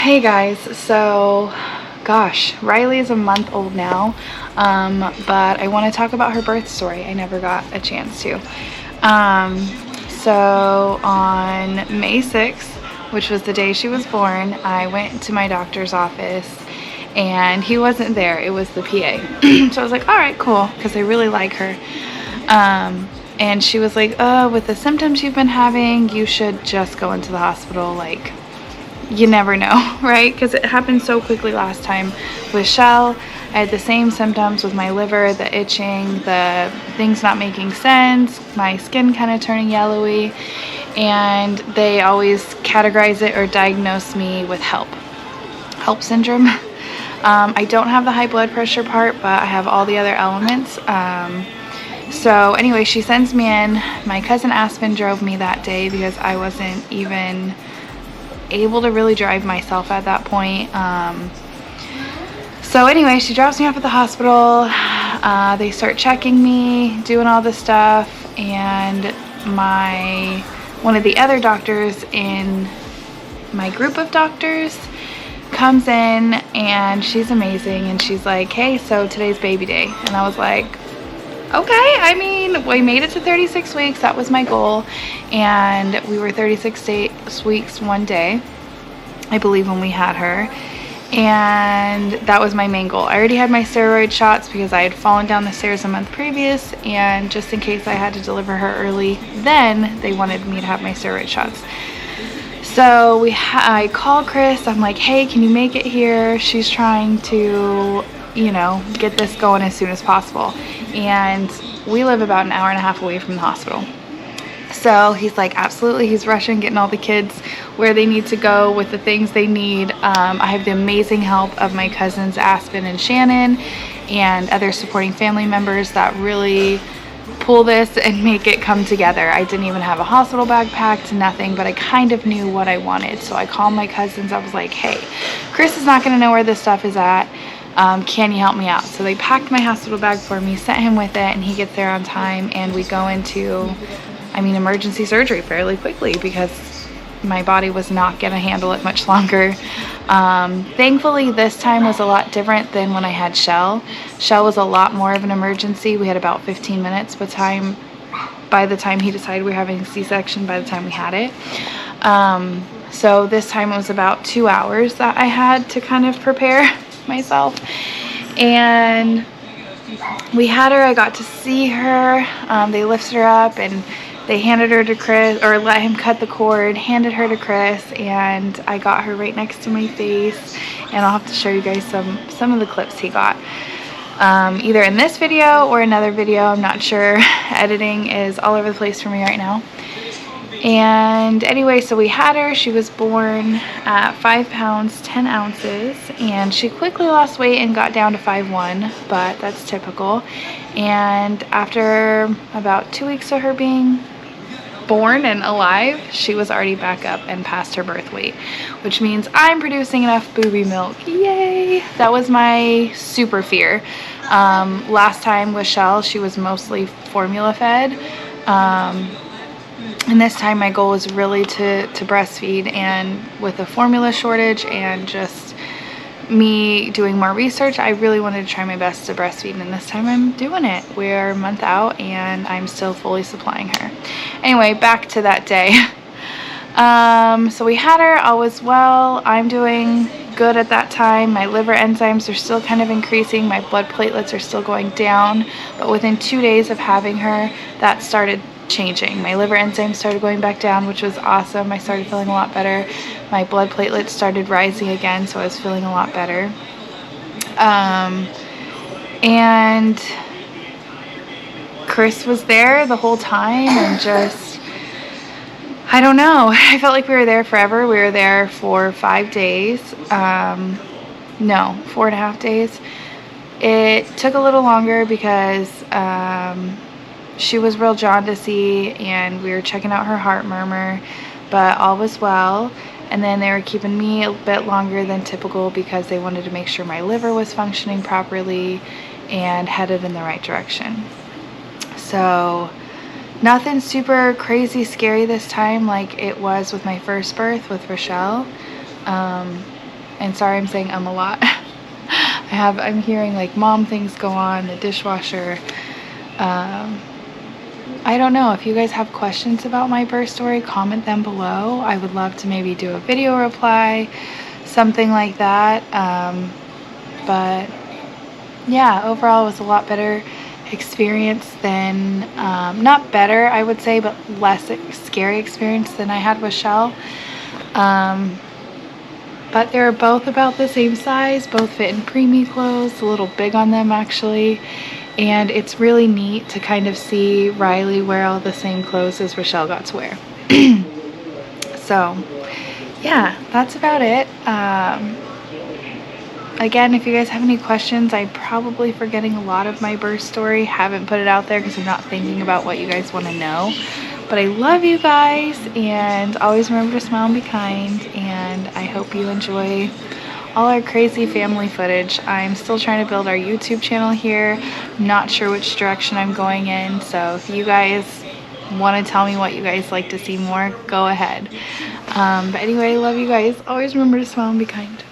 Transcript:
Hey guys, so gosh, Ryleigh is a month old now, but I want to talk about her birth story. I never got a chance to. So on May 6th, which was the day she was born, I went to my doctor's office and he wasn't there. It was the PA. So I was like, all right, cool, because I really like her. And she was like, with the symptoms you've been having, you should just go into the hospital. Like, you never know, right? Because it happened so quickly last time with Shell. I had the same symptoms with my liver, the itching, the things not making sense, my skin kind of turning yellowy, and they always categorize it or diagnose me with HELP syndrome. I don't have the high blood pressure part, but I have all the other elements. So anyway, she sends me in. My cousin Aspen drove me that day because I wasn't even able to really drive myself at that point. So anyway, she drops me off at the hospital. They start checking me, doing all this stuff, and one of the other doctors in my group of doctors comes in, and she's amazing, and she's like, hey, so today's baby day. And I was like, okay. I mean, we made it to 36 weeks. That was my goal. And we were 36 weeks one day, I believe, when we had her. And that was my main goal. I already had my steroid shots because I had fallen down the stairs a month previous. And just in case I had to deliver her early, then they wanted me to have my steroid shots. So I called Chris. I'm like, hey, can you make it here? She's trying to, get this going as soon as possible. And we live about an hour and a half away from the hospital. So he's like, absolutely. He's rushing, getting all the kids where they need to go with the things they need. I have the amazing help of my cousins Aspen and Shannon and other supporting family members that really pull this and make it come together. I didn't even have a hospital bag packed, nothing, but I kind of knew what I wanted. So I called my cousins. I was like, hey, Chris is not going to know where this stuff is at. Can you help me out? So they packed my hospital bag for me, sent him with it, and he gets there on time, and we go into, emergency surgery fairly quickly because my body was not going to handle it much longer. Thankfully, this time was a lot different than when I had Shell. Shell was a lot more of an emergency. We had about 15 minutes by the time he decided we were having a C-section, by the time we had it. So this time it was about 2 hours that I had to kind of prepare myself. And we had her. I got to see her. They lifted her up and they handed her to Chris, or let him cut the cord, handed her to Chris, and I got her right next to my face. And I'll have to show you guys some of the clips he got, either in this video or another video. I'm not sure. Editing is all over the place for me right now. And anyway, so we had her. She was born at 5 pounds 10 ounces, and she quickly lost weight and got down to 5'1", but that's typical. And after about 2 weeks of her being born and alive, she was already back up and past her birth weight, which means I'm producing enough booby milk. Yay! That was my super fear. Last time with Shell, she was mostly formula fed. And this time my goal was really to breastfeed, and with a formula shortage and just me doing more research, I really wanted to try my best to breastfeed, and this time I'm doing it. We're a month out and I'm still fully supplying her. Anyway, back to that day. So we had her, all was well. I'm doing good at that time. My liver enzymes are still kind of increasing. My blood platelets are still going down, but within 2 days of having her, that started changing. My liver enzymes started going back down, which was awesome. I started feeling a lot better. My blood platelets started rising again, so I was feeling a lot better. And Chris was there the whole time, and just, I don't know. I felt like we were there forever. We were there for 5 days. No, 4.5 days. It took a little longer because she was real jaundicey, and we were checking out her heart murmur, but all was well. And then they were keeping me a bit longer than typical because they wanted to make sure my liver was functioning properly and headed in the right direction. So nothing super crazy scary this time like it was with my first birth with Rochelle. And sorry I'm saying a lot. I'm hearing like mom things go on, the dishwasher. I don't know, if you guys have questions about my birth story, comment them below. I would love to maybe do a video reply, something like that. But yeah, overall it was a lot better experience than, not better I would say, but less scary experience than I had with Shell. But they're both about the same size, both fit in preemie clothes, a little big on them actually. And it's really neat to kind of see Ryleigh wear all the same clothes as Rochelle got to wear. So yeah, that's about it. Again, if you guys have any questions, I'm probably forgetting a lot of my birth story. Haven't put it out there because I'm not thinking about what you guys want to know. But I love you guys, and always remember to smile and be kind, and I hope you enjoy all our crazy family footage. I'm still trying to build our YouTube channel here. I'm not sure which direction I'm going in, so if you guys want to tell me what you guys like to see more, go ahead. But anyway, I love you guys. Always remember to smile and be kind.